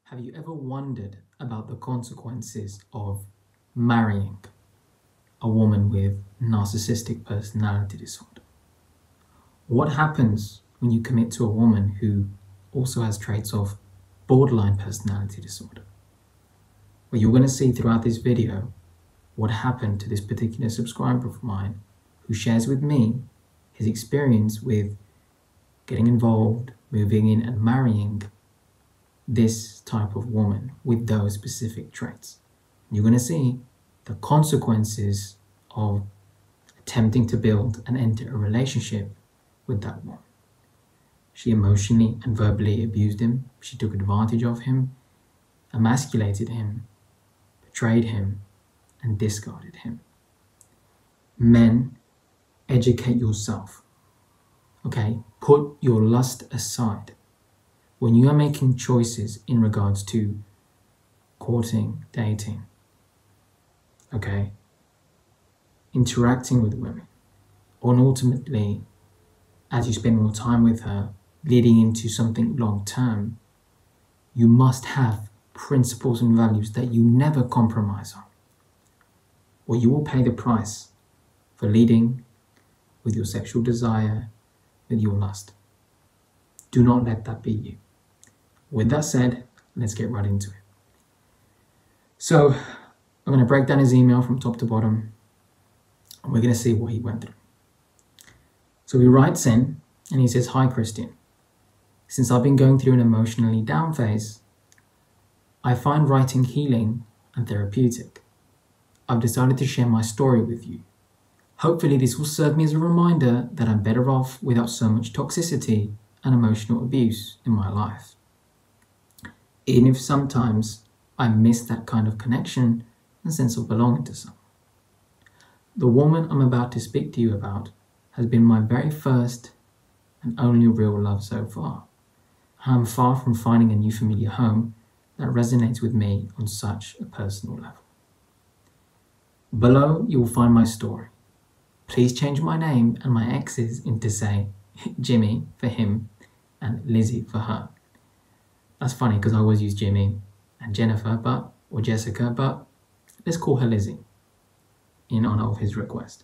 Have you ever wondered about the consequences of marrying a woman with narcissistic personality disorder? What happens when you commit to a woman who also has traits of borderline personality disorder? Well, you're going to see throughout this video what happened to this particular subscriber of mine who shares with me his experience with getting involved, moving in and marrying this type of woman with those specific traits. You're going to see the consequences of attempting to build and enter a relationship with that woman. She emotionally and verbally abused him. She took advantage of him, emasculated him, betrayed him, and discarded him. Men, educate yourself. Okay? Put your lust aside. When you are making choices in regards to courting, dating, okay, interacting with women, and ultimately, as you spend more time with her, leading into something long term, you must have principles and values that you never compromise on, or you will pay the price for leading with your sexual desire, with your lust. Do not let that be you. With that said, let's get right into it. So, I'm going to break down his email from top to bottom, and we're going to see what he went through. So he writes in, and he says, "Hi Christian, since I've been going through an emotionally down phase, I find writing healing and therapeutic. I've decided to share my story with you. Hopefully this will serve me as a reminder that I'm better off without so much toxicity and emotional abuse in my life. Even if sometimes I miss that kind of connection and sense of belonging to someone. The woman I'm about to speak to you about has been my very first and only real love so far. I'm far from finding a new familiar home that resonates with me on such a personal level. Below you will find my story. Please change my name and my ex's into, say, Jimmy for him and Lizzie for her." That's funny because I always use Jimmy and Jennifer, or Jessica, but let's call her Lizzie in honor of his request.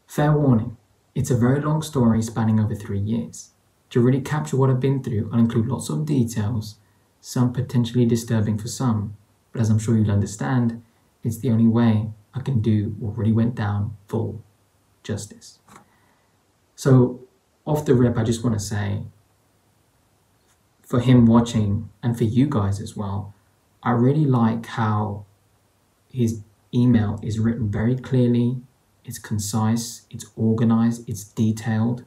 Fair warning, it's a very long story spanning over 3 years. To really capture what I've been through, I'll include lots of details, some potentially disturbing for some, but as I'm sure you'll understand, it's the only way I can do what really went down full justice. So, off the rip, I just want to say, for him watching and for you guys as well, I really like how his email is written very clearly, it's concise, it's organized, it's detailed.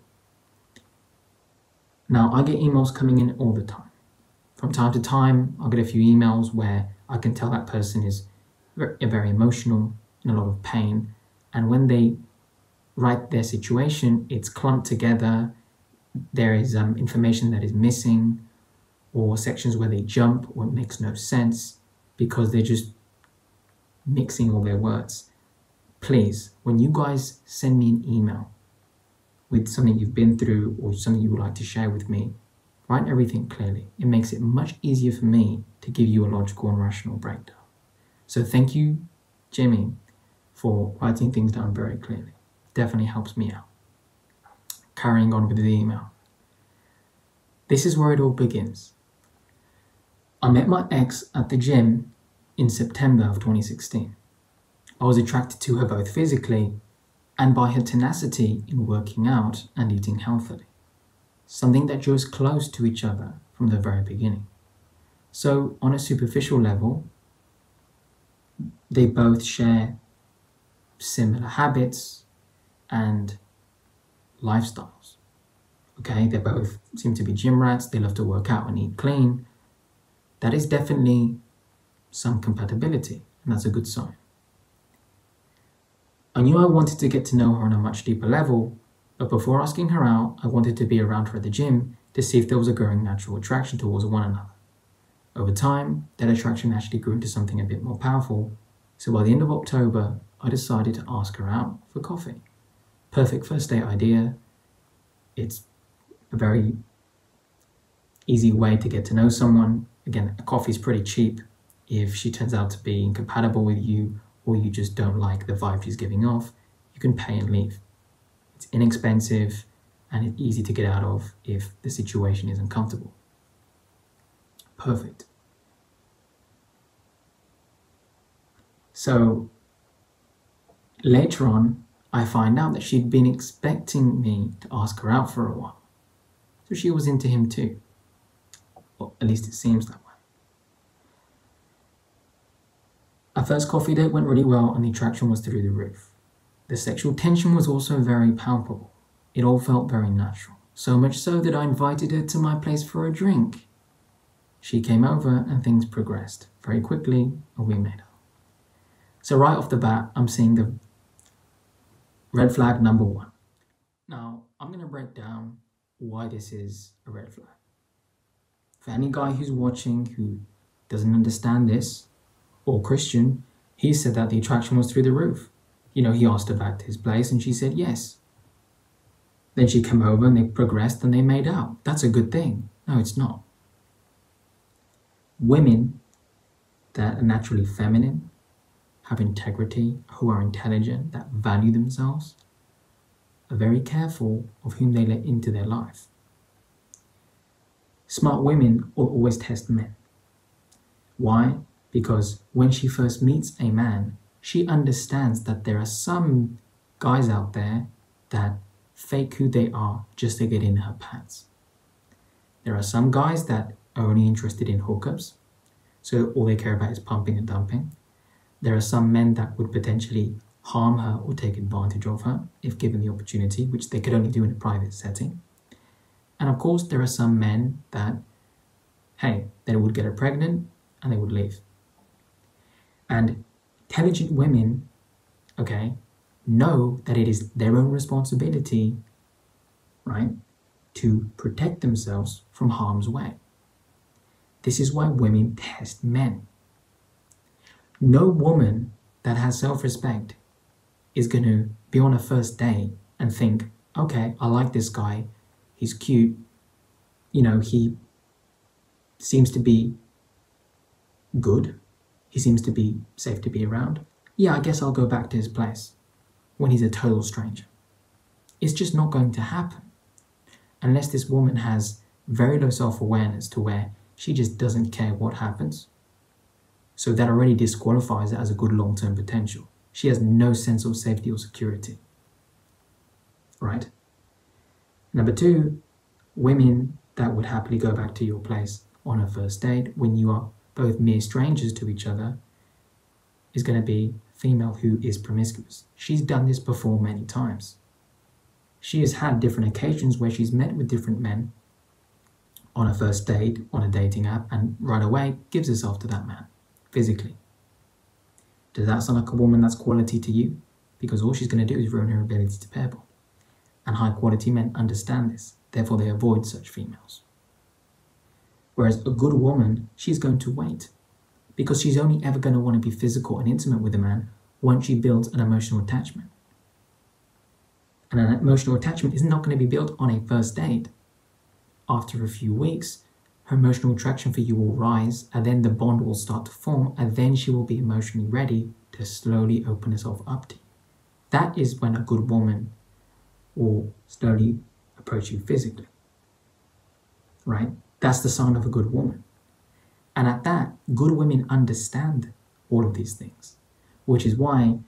Now, I get emails coming in all the time. From time to time, I'll get a few emails where I can tell that person is very emotional, in a lot of pain, and when they write their situation, it's clumped together, there is information that is missing, or sections where they jump or it makes no sense because they're just mixing all their words. Please, when you guys send me an email with something you've been through or something you would like to share with me, write everything clearly. It makes it much easier for me to give you a logical and rational breakdown. So thank you, Jimmy, for writing things down very clearly. Definitely helps me out. Carrying on with the email. This is where it all begins. I met my ex at the gym in September of 2016. I was attracted to her both physically and by her tenacity in working out and eating healthily, something that drew us close to each other from the very beginning. So on a superficial level, they both share similar habits and lifestyles. Okay, they both seem to be gym rats, they love to work out and eat clean. That is definitely some compatibility, and that's a good sign. I knew I wanted to get to know her on a much deeper level, but before asking her out, I wanted to be around her at the gym to see if there was a growing natural attraction towards one another. Over time, that attraction actually grew into something a bit more powerful, so by the end of October, I decided to ask her out for coffee. Perfect first date idea. It's a very easy way to get to know someone Again, a coffee is pretty cheap. If she turns out to be incompatible with you, or you just don't like the vibe she's giving off, you can pay and leave. It's inexpensive and it's easy to get out of if the situation is uncomfortable. Perfect. So later on, I find out that she'd been expecting me to ask her out for a while. So she was into him too. Well, at least it seems that way. Our first coffee date went really well and the attraction was through the roof. The sexual tension was also very palpable. It all felt very natural. So much so that I invited her to my place for a drink. She came over and things progressed very quickly and we made up. So right off the bat, I'm seeing the red flag number 1. Now, I'm going to break down why this is a red flag. For any guy who's watching who doesn't understand this, or Christian, he said that the attraction was through the roof. He asked her back to his place and she said yes. Then she came over and they progressed and they made out. That's a good thing. No, it's not. Women that are naturally feminine, have integrity, who are intelligent, that value themselves, are very careful of whom they let into their life. Smart women will always test men. Why? Because when she first meets a man, she understands that there are some guys out there that fake who they are just to get in her pants. There are some guys that are only interested in hookups, so all they care about is pumping and dumping. There are some men that would potentially harm her or take advantage of her if given the opportunity, which they could only do in a private setting. And of course, there are some men that, hey, they would get her pregnant and they would leave. And intelligent women, know that it is their own responsibility, right, to protect themselves from harm's way. This is why women test men. No woman that has self-respect is going to be on a first date and think, okay, I like this guy, he's cute, he seems to be good, he seems to be safe to be around. Yeah, I guess I'll go back to his place when he's a total stranger. It's just not going to happen unless this woman has very low self-awareness to where she just doesn't care what happens. So that already disqualifies it as a good long-term potential. She has no sense of safety or security. Right? Number 2, women that would happily go back to your place on a first date when you are both mere strangers to each other is going to be a female who is promiscuous. She's done this before many times. She has had different occasions where she's met with different men on a first date, on a dating app, and right away gives herself to that man, physically. Does that sound like a woman that's quality to you? Because all she's going to do is ruin her ability to pair bond. And high quality men understand this, therefore they avoid such females. Whereas a good woman, she's going to wait, because she's only ever going to want to be physical and intimate with a man once she builds an emotional attachment. And an emotional attachment is not going to be built on a first date. After a few weeks, her emotional attraction for you will rise, and then the bond will start to form, and then she will be emotionally ready to slowly open herself up to you. That is when a good woman will slowly approach you physically. Right? That's the sign of a good woman. And at that, good women understand all of these things, which is why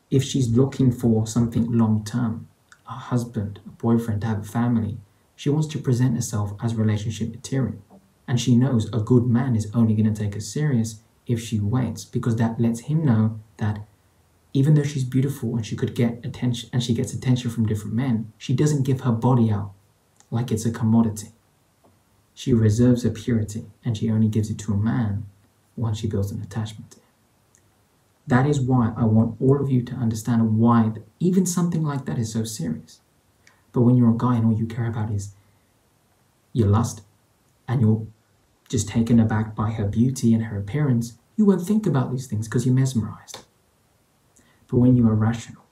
if she's looking for something long-term, a husband, a boyfriend, to have a family, she wants to present herself as relationship material. And she knows a good man is only going to take her serious if she waits, because that lets him know that even though she's beautiful and she could get attention, and she gets attention from different men, she doesn't give her body out like it's a commodity. She reserves her purity, and she only gives it to a man once she builds an attachment to him. That is why I want all of you to understand why even something like that is so serious. But when you're a guy and all you care about is your lust, and you're just taken aback by her beauty and her appearance, you won't think about these things because you're mesmerized. But when you are rational,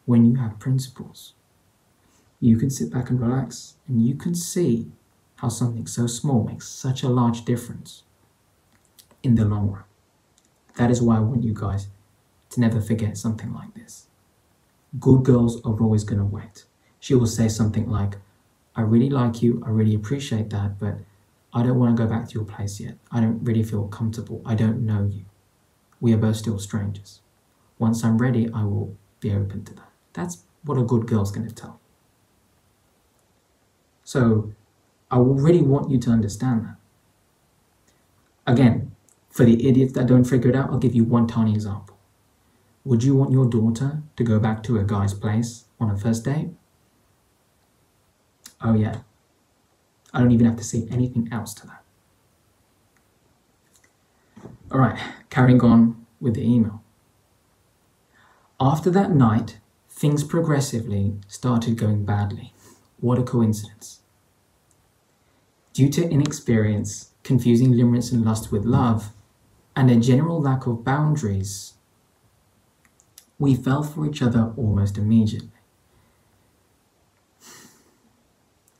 when you have principles, you can sit back and relax, and you can see how something so small makes such a large difference in the long run. That is why I want you guys to never forget something like this. Good girls are always going to wait. She will say something like, I really like you, I really appreciate that, but I don't want to go back to your place yet. I don't really feel comfortable. I don't know you. We are both still strangers. Once I'm ready, I will be open to that. That's what a good girl's going to tell you. So I really want you to understand that. Again, for the idiots that don't figure it out, I'll give you one tiny example. Would you want your daughter to go back to a guy's place on a first date? Oh yeah. I don't even have to say anything else to that. All right, carrying on with the email. After that night, things progressively started going badly. What a coincidence. Due to inexperience, confusing limerence and lust with love, and a general lack of boundaries, we fell for each other almost immediately.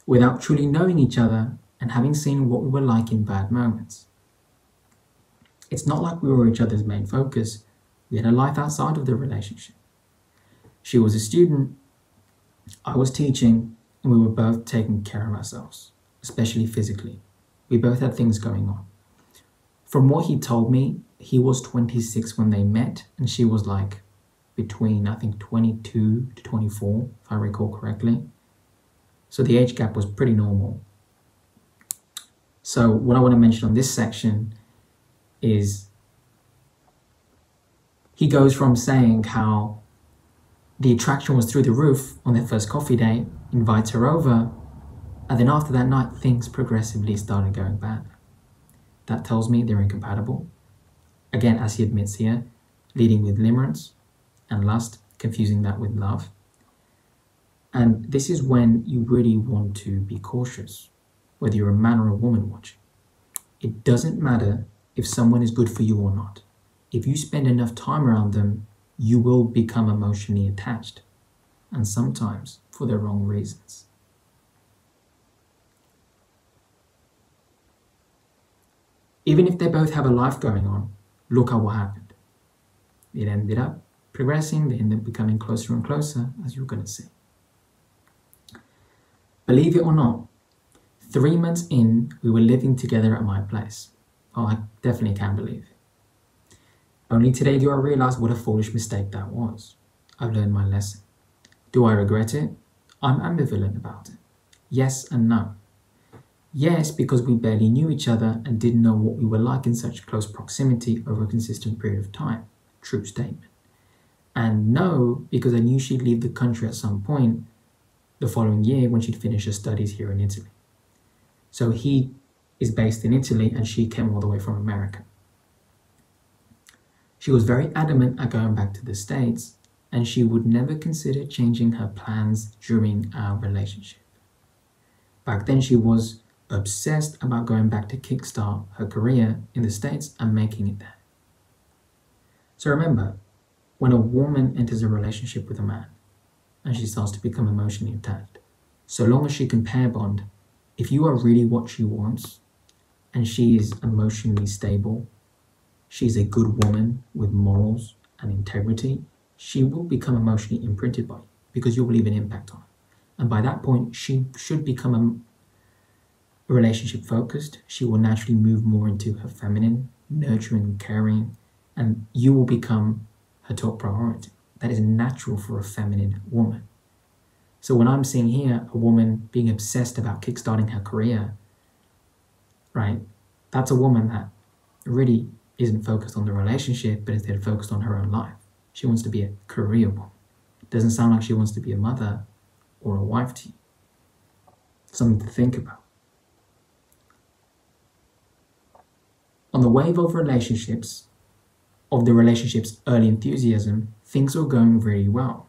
Without truly knowing each other and having seen what we were like in bad moments. It's not like we were each other's main focus. We had a life outside of the relationship. She was a student, I was teaching, and we were both taking care of ourselves, especially physically. We both had things going on. From what he told me, he was 26 when they met, and she was like between, I think, 22 to 24, if I recall correctly. So the age gap was pretty normal. So what I want to mention on this section is he goes from saying how the attraction was through the roof on their first coffee date, invites her over, and then after that night, things progressively started going bad. That tells me they're incompatible. Again, as he admits here, leading with limerence and lust, confusing that with love. And this is when you really want to be cautious, whether you're a man or a woman watching. It doesn't matter if someone is good for you or not. If you spend enough time around them, you will become emotionally attached, and sometimes for the wrong reasons. Even if they both have a life going on, look at what happened. It ended up progressing, they ended up becoming closer and closer, as you're going to see. Believe it or not, 3 months in, we were living together at my place. Oh, I definitely can believe it. Only today do I realize what a foolish mistake that was. I've learned my lesson. Do I regret it? I'm ambivalent about it. Yes and no. Yes, because we barely knew each other and didn't know what we were like in such close proximity over a consistent period of time. True statement. And no, because I knew she'd leave the country at some point the following year when she'd finish her studies here in Italy. So he is based in Italy and she came all the way from America. She was very adamant at going back to the States, and she would never consider changing her plans during our relationship. Back then she was obsessed about going back to kickstart her career in the States and making it there. So remember, when a woman enters a relationship with a man and she starts to become emotionally attached, so long as she can pair bond, if you are really what she wants and she is emotionally stable, she's a good woman with morals and integrity, she will become emotionally imprinted by you because you will leave an impact on her. And by that point, she should become a relationship focused. She will naturally move more into her feminine, nurturing, caring, and you will become her top priority. That is natural for a feminine woman. So when I'm seeing here a woman being obsessed about kickstarting her career, right, that's a woman that really isn't focused on the relationship, but instead focused on her own life. She wants to be a career woman. It doesn't sound like she wants to be a mother or a wife to you. Something to think about. On the wave of relationships, of the relationship's early enthusiasm, things were going really well.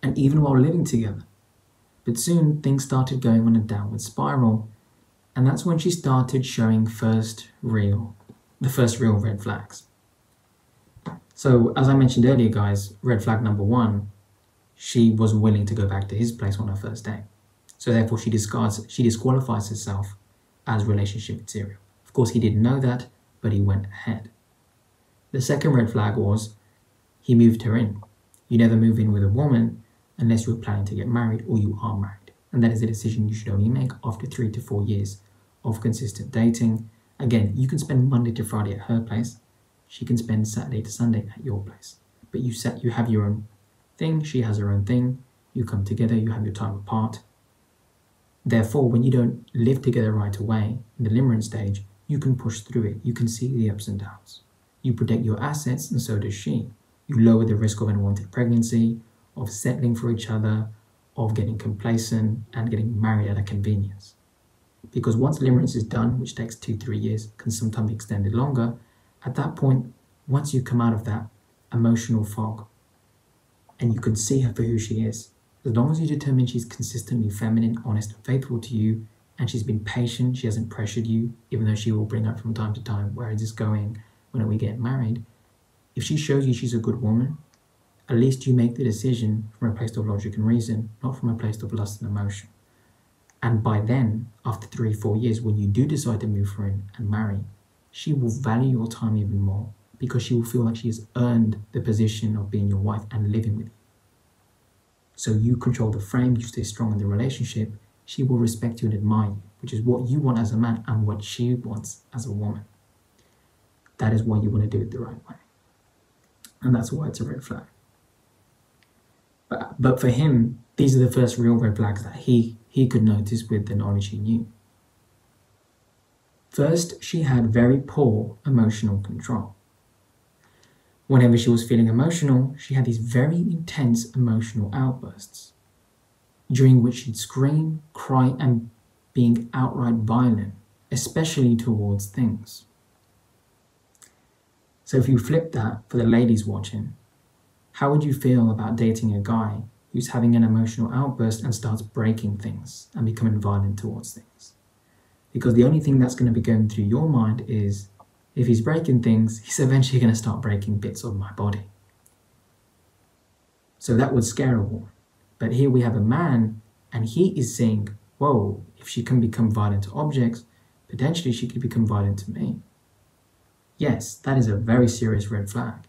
And even while living together. But soon things started going on a downward spiral, and that's when she started showing the first real red flags. So as I mentioned earlier, guys, red flag number 1, she was willing to go back to his place on her first date. So therefore she disqualifies herself as relationship material. Of course, he didn't know that, but he went ahead. The second red flag was he moved her in. You never move in with a woman unless you're planning to get married or you are married. And that is a decision you should only make after 3 to 4 years of consistent dating. Again, you can spend Monday to Friday at her place. She can spend Saturday to Sunday at your place. But you have your own thing, she has her own thing. You come together, you have your time apart. Therefore, when you don't live together right away in the limerent stage, you can push through it. You can see the ups and downs. You protect your assets, and so does she. You lower the risk of unwanted pregnancy, of settling for each other, of getting complacent, and getting married at a convenience. Because once limerence is done, which takes 2-3 years, can sometimes be extended longer, at that point, once you come out of that emotional fog, and you can see her for who she is, as long as you determine she's consistently feminine, honest, and faithful to you, and she's been patient, she hasn't pressured you, even though she will bring up from time to time, where is this going, when are we getting married? If she shows you she's a good woman, at least you make the decision from a place of logic and reason, not from a place of lust and emotion. And by then, after 3-4 years, when you do decide to move her in and marry, she will value your time even more, because she will feel like she has earned the position of being your wife and living with you. So you control the frame, you stay strong in the relationship, she will respect you and admire you, which is what you want as a man and what she wants as a woman. That is why you want to do it the right way. And that's why it's a red flag. But for him, these are the first real red flags that he could notice with the knowledge he knew. First, she had very poor emotional control. Whenever she was feeling emotional, she had these very intense emotional outbursts, during which she'd scream, cry, and being outright violent, especially towards things. So if you flip that for the ladies watching, how would you feel about dating a guy who's having an emotional outburst and starts breaking things and becoming violent towards things? Because the only thing that's going to be going through your mind is, if he's breaking things, he's eventually going to start breaking bits of my body. So that would scare a woman. But here we have a man, and he is saying, whoa, if she can become violent to objects, potentially she could become violent to me. Yes, that is a very serious red flag.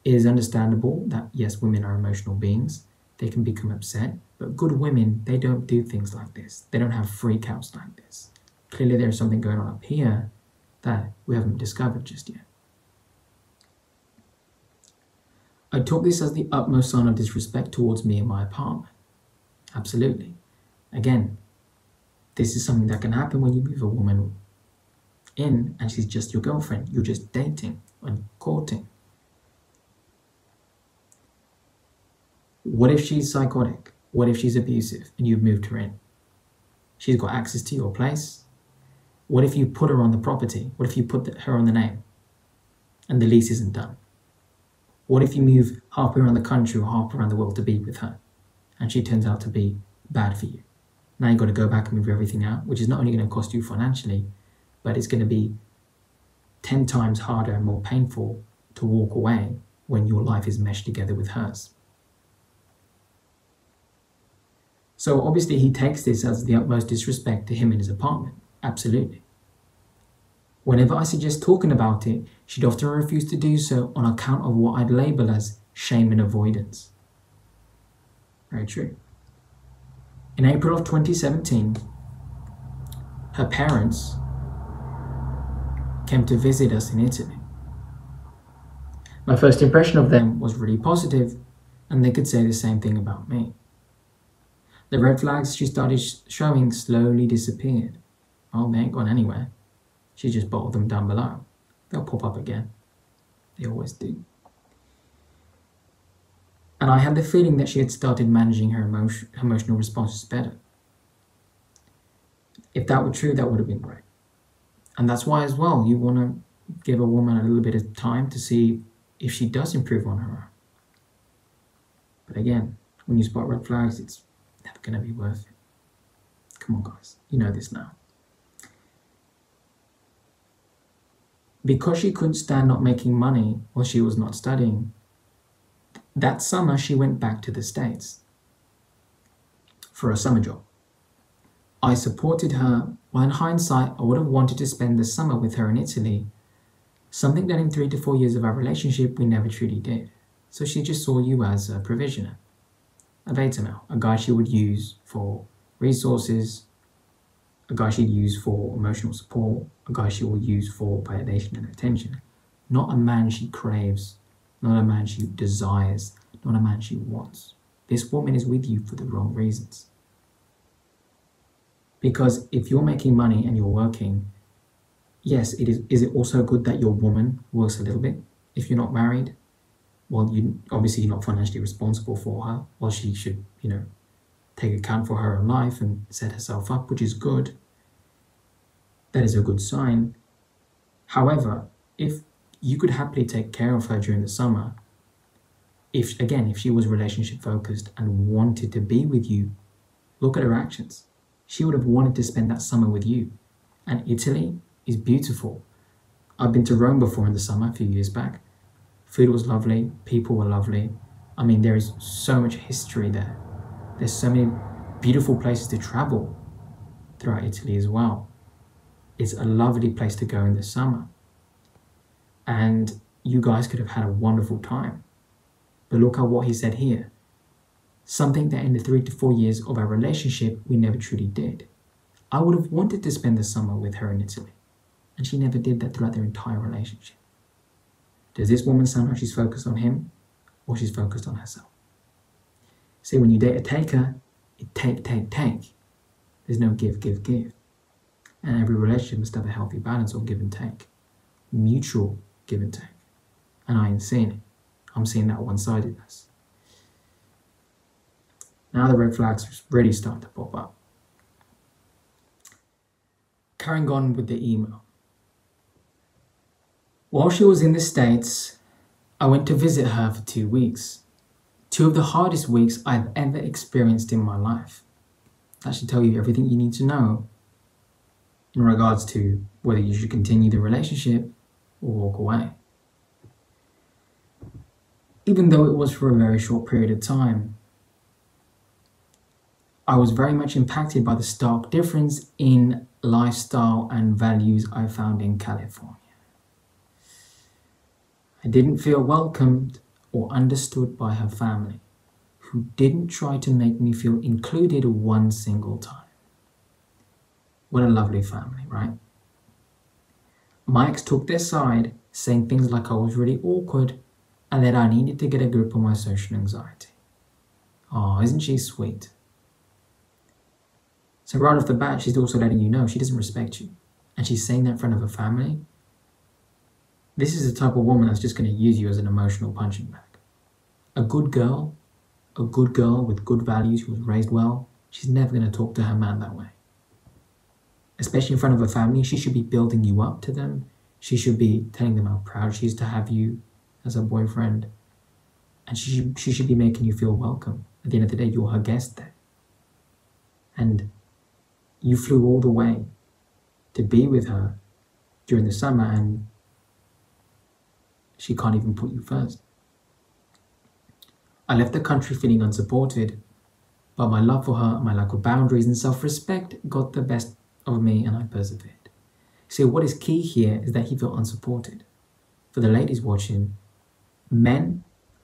It is understandable that, yes, women are emotional beings. They can become upset, but good women, they don't do things like this. They don't have freakouts like this. Clearly there's something going on up here that we haven't discovered just yet. I took this as the utmost sign of disrespect towards me and my apartment. Absolutely. Again, this is something that can happen when you move a woman in and she's just your girlfriend. You're just dating and courting. What if she's psychotic? What if she's abusive and you've moved her in? She's got access to your place. What if you put her on the property? What if you put her on the name and the lease isn't done? What if you move half around the country or half around the world to be with her and she turns out to be bad for you? Now you've got to go back and move everything out, which is not only going to cost you financially, but it's going to be 10 times harder and more painful to walk away when your life is meshed together with hers. So obviously he takes this as the utmost disrespect to him in his apartment. Absolutely. Whenever I suggest talking about it, she'd often refuse to do so on account of what I'd label as shame and avoidance. Very true. In April of 2017, her parents came to visit us in Italy. My first impression of them was really positive, and they could say the same thing about me. The red flags she started showing slowly disappeared. Well, they ain't gone anywhere. She just bottled them down below. They'll pop up again. They always do. And I had the feeling that she had started managing her emotional responses better. If that were true, that would have been great. And that's why as well, you want to give a woman a little bit of time to see if she does improve on her own. But again, when you spot red flags, it's never going to be worth it. Come on, guys. You know this now. Because she couldn't stand not making money while she was not studying, that summer she went back to the States for a summer job. I supported her. Well, in hindsight, I would have wanted to spend the summer with her in Italy, something that in 3 to 4 years of our relationship we never truly did. So she just saw you as a provisioner, a beta male, a guy she would use for resources, a guy she'd use for emotional support, a guy she will use for validation and attention. Not a man she craves, not a man she desires, not a man she wants. This woman is with you for the wrong reasons. Because if you're making money and you're working, yes, is it also good that your woman works a little bit? If you're not married, well, obviously you're not financially responsible for her. Well, she should, take account for her own life and set herself up, which is good. That is a good sign. However, if you could happily take care of her during the summer, if she was relationship focused and wanted to be with you, look at her actions. She would have wanted to spend that summer with you. And Italy is beautiful. I've been to Rome before in the summer, a few years back. Food was lovely, people were lovely. I mean, there is so much history there. There's so many beautiful places to travel throughout Italy as well. It's a lovely place to go in the summer. And you guys could have had a wonderful time. But look at what he said here. Something that in the 3 to 4 years of our relationship, we never truly did. I would have wanted to spend the summer with her in Italy. And she never did that throughout their entire relationship. Does this woman sound like she's focused on him or she's focused on herself? See, when you date a taker, it take. There's no give. And every relationship must have a healthy balance of give and take. Mutual give and take. And I ain't seeing it. I'm seeing that one-sidedness. Now the red flags really start to pop up. Carrying on with the email. While she was in the States, I went to visit her for 2 weeks. 2 of the hardest weeks I've ever experienced in my life. That should tell you everything you need to know in regards to whether you should continue the relationship or walk away. Even though it was for a very short period of time, I was very much impacted by the stark difference in lifestyle and values I found in California. I didn't feel welcomed or understood by her family, who didn't try to make me feel included one single time. What a lovely family, right? My ex took their side, saying things like I was really awkward and that I needed to get a grip on my social anxiety. Oh, isn't she sweet? So right off the bat, she's also letting you know she doesn't respect you. And she's saying that in front of her family. This is the type of woman that's just going to use you as an emotional punching bag. A good girl with good values, who was raised well, she's never going to talk to her man that way. Especially in front of her family, she should be building you up to them. She should be telling them how proud she is to have you as her boyfriend. And she should be making you feel welcome. At the end of the day, you're her guest there. And you flew all the way to be with her during the summer and she can't even put you first. I left the country feeling unsupported, but my love for her, my lack of boundaries and self-respect got the best of me and I persevered. See, what is key here is that he felt unsupported. For the ladies watching,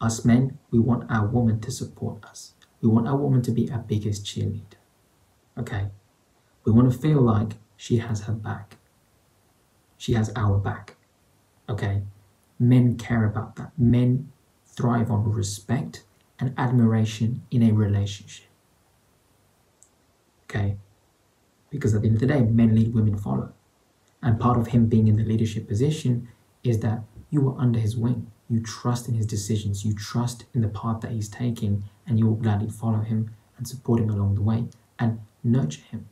us men, we want our woman to support us. We want our woman to be our biggest cheerleader. Okay? We want to feel like she has her back. She has our back. Okay? Men care about that. Men thrive on respect and admiration in a relationship. Okay? Because at the end of the day, men lead, women follow. And part of him being in the leadership position is that you are under his wing. You trust in his decisions. You trust in the path that he's taking, and you will gladly follow him and support him along the way and nurture him.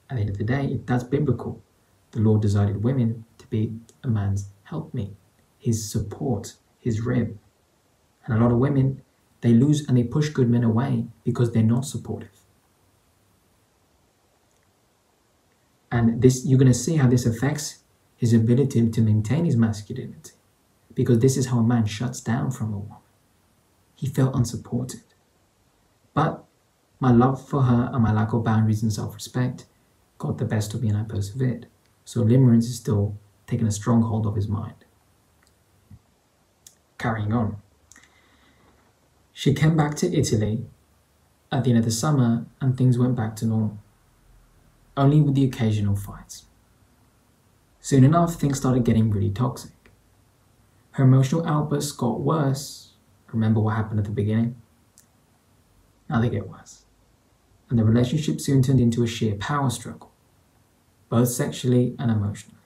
At the end of the day, if that's biblical, the Lord decided women to be a man's helpmate, his support, his rib. And a lot of women, they lose and they push good men away because they're not supportive. And this, you're going to see how this affects his ability to maintain his masculinity. Because this is how a man shuts down from a woman. He felt unsupported. But my love for her and my lack of boundaries and self-respect got the best of me and I persevered. So limerence is still taking a strong hold of his mind. Carrying on. She came back to Italy at the end of the summer and things went back to normal, only with the occasional fights. Soon enough, things started getting really toxic. Her emotional outbursts got worse. Remember what happened at the beginning? Now they get worse. And the relationship soon turned into a sheer power struggle, both sexually and emotionally.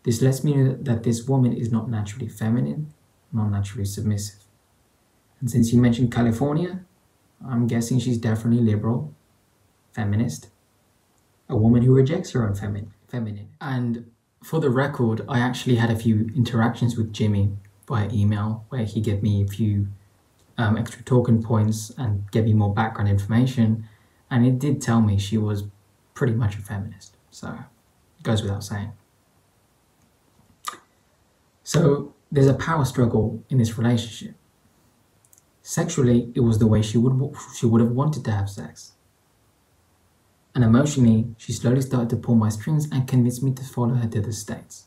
This lets me know that this woman is not naturally feminine, not naturally submissive. And since you mentioned California, I'm guessing she's definitely liberal, feminist, a woman who rejects her own feminine. And for the record, I actually had a few interactions with Jimmy via email where he gave me a few extra talking points and gave me more background information, and it did tell me she was pretty much a feminist, so it goes without saying. So there's a power struggle in this relationship. Sexually, it was the way she would have wanted to have sex. And emotionally, she slowly started to pull my strings and convinced me to follow her to the States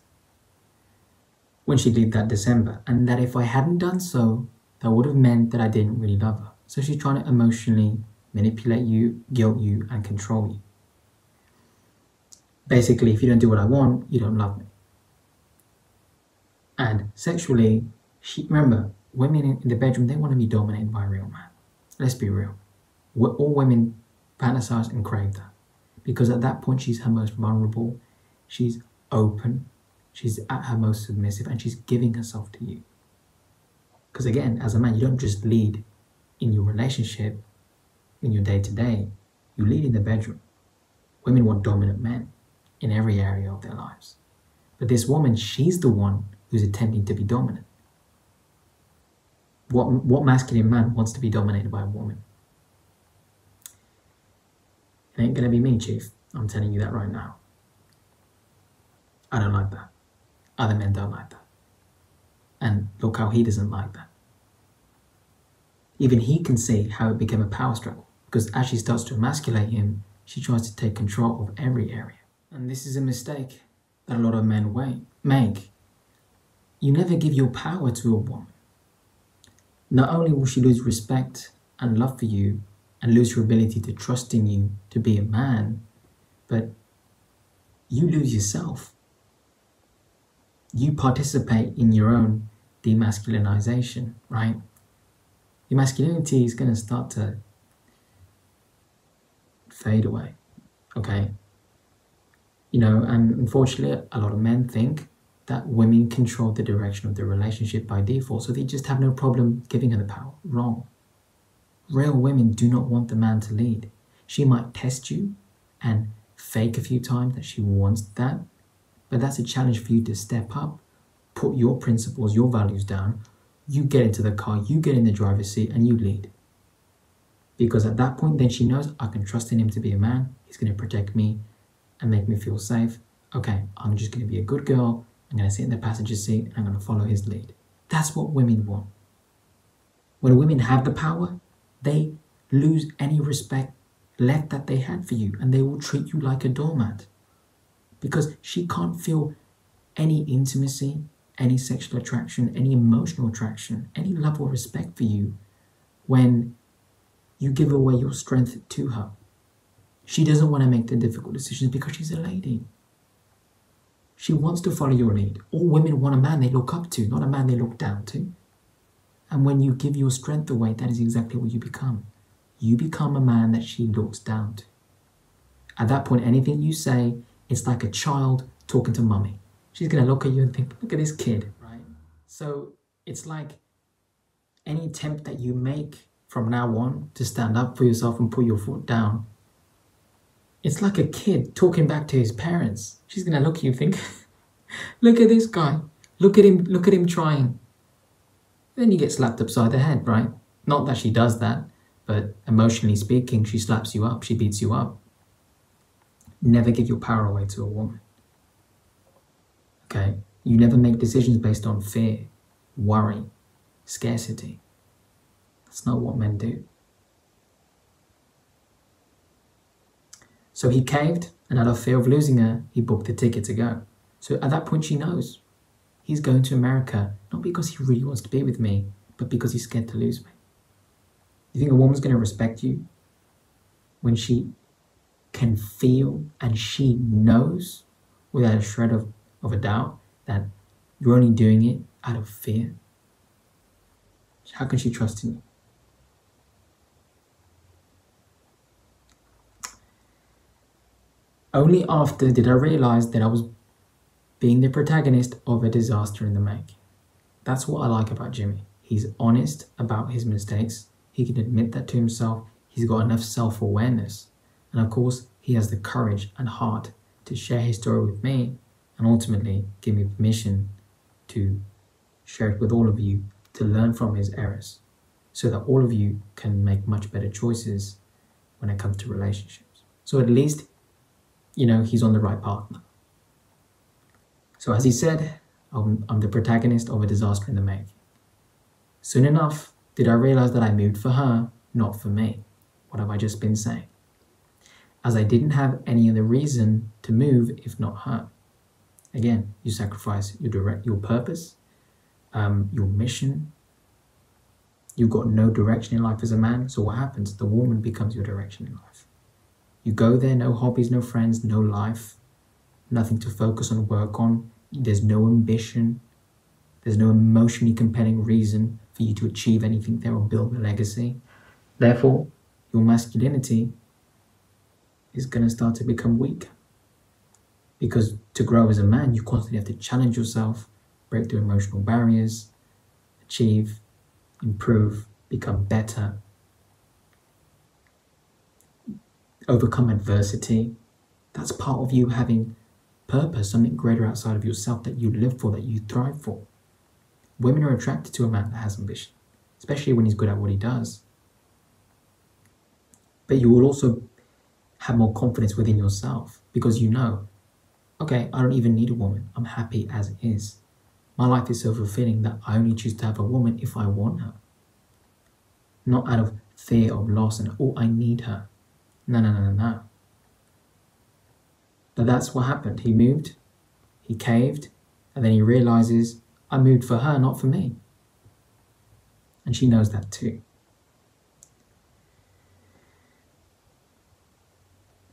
when she'd leave that December, and that if I hadn't done so, that would have meant that I didn't really love her. So she's trying to emotionally manipulate you, guilt you, and control you. Basically, if you don't do what I want, you don't love me. And sexually, remember, women in the bedroom, they want to be dominated by a real man. Let's be real. All women fantasize and crave that. Because at that point, she's her most vulnerable, she's open, she's at her most submissive, and she's giving herself to you. Because again, as a man, you don't just lead in your relationship, in your day-to-day, you lead in the bedroom. Women want dominant men in every area of their lives. But this woman, she's the one who's attempting to be dominant. What masculine man wants to be dominated by a woman? It ain't gonna be me, Chief. I'm telling you that right now. I don't like that. Other men don't like that. And look how he doesn't like that. Even he can see how it became a power struggle, because as she starts to emasculate him, she tries to take control of every area. And this is a mistake that a lot of men make. You never give your power to a woman. Not only will she lose respect and love for you and lose her ability to trust in you to be a man, but you lose yourself. You participate in your own demasculinization, right? Your masculinity is going to start to fade away, okay? You know, and unfortunately, a lot of men think that women control the direction of the relationship by default, so they just have no problem giving her the power. Wrong. Real women do not want the man to lead. She might test you and fake a few times that she wants that, but that's a challenge for you to step up, put your principles, your values down, you get into the car, you get in the driver's seat, and you lead. Because at that point, then she knows I can trust in him to be a man, he's going to protect me and make me feel safe. Okay, I'm just going to be a good girl, I'm going to sit in the passenger seat, and I'm going to follow his lead. That's what women want. When women have the power, they lose any respect left that they had for you, and they will treat you like a doormat. Because she can't feel any intimacy, any sexual attraction, any emotional attraction, any love or respect for you when you give away your strength to her. She doesn't want to make the difficult decisions because she's a lady. She wants to follow your lead. All women want a man they look up to, not a man they look down to. And when you give your strength away, that is exactly what you become. You become a man that she looks down to. At that point, anything you say, it's like a child talking to mummy. She's going to look at you and think, look at this kid, right? So it's like any attempt that you make from now on to stand up for yourself and put your foot down, it's like a kid talking back to his parents. She's going to look at you and think, look at this guy. Look at him trying. Then you get slapped upside the head, right? Not that she does that, but emotionally speaking, she slaps you up, she beats you up. Never give your power away to a woman. Okay? You never make decisions based on fear, worry, scarcity. That's not what men do. So he caved, and out of fear of losing her, he booked the ticket to go. So at that point, she knows he's going to America, not because he really wants to be with me, but because he's scared to lose me. You think a woman's going to respect you when she can feel and she knows without a shred of a doubt that you're only doing it out of fear? How can she trust in you? Only after did I realize that I was being the protagonist of a disaster in the making. That's what I like about Jimmy. He's honest about his mistakes. He can admit that to himself. He's got enough self-awareness. And of course, he has the courage and heart to share his story with me and ultimately give me permission to share it with all of you to learn from his errors so that all of you can make much better choices when it comes to relationships. So at least, he's on the right path now. So as he said, I'm the protagonist of a disaster in the making. Soon enough, did I realize that I moved for her, not for me. What have I just been saying? As I didn't have any other reason to move if not her. Again, you sacrifice your purpose, your mission. You've got no direction in life as a man, so what happens? The woman becomes your direction in life. You go there, no hobbies, no friends, no life, nothing to focus on, work on. There's no ambition. There's no emotionally compelling reason for you to achieve anything there or build a legacy. Therefore, your masculinity is going to start to become weak. Because to grow as a man, you constantly have to challenge yourself, break through emotional barriers, achieve, improve, become better, overcome adversity. That's part of you having purpose, something greater outside of yourself that you live for, that you thrive for. Women are attracted to a man that has ambition, especially when he's good at what he does. But you will also have more confidence within yourself because you know, okay, I don't even need a woman. I'm happy as it is. My life is so fulfilling that I only choose to have a woman if I want her. Not out of fear of loss and, oh, I need her. No. But that's what happened. He moved, he caved, and then he realizes, I moved for her, not for me. And she knows that too.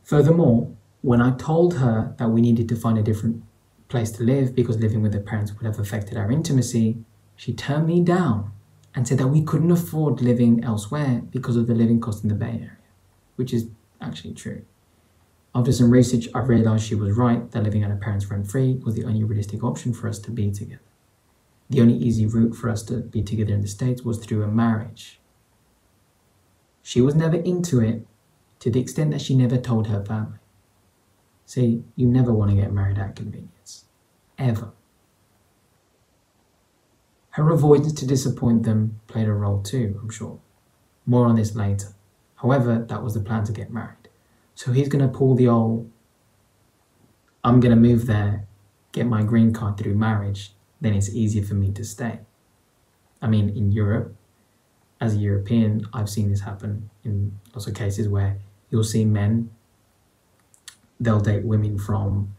Furthermore, when I told her that we needed to find a different place to live because living with her parents would have affected our intimacy, she turned me down and said that we couldn't afford living elsewhere because of the living cost in the Bay Area, which is actually true. After some research, I realized she was right, that living at her parents rent-free was the only realistic option for us to be together. The only easy route for us to be together in the States was through a marriage. She was never into it, to the extent that she never told her family. See, you never want to get married at convenience. Ever. Her avoidance to disappoint them played a role too, I'm sure. More on this later. However, that was the plan to get married. So he's going to pull the old, I'm going to move there, get my green card through marriage, then it's easier for me to stay. I mean, in Europe, as a European, I've seen this happen in lots of cases where you'll see men, they'll date women from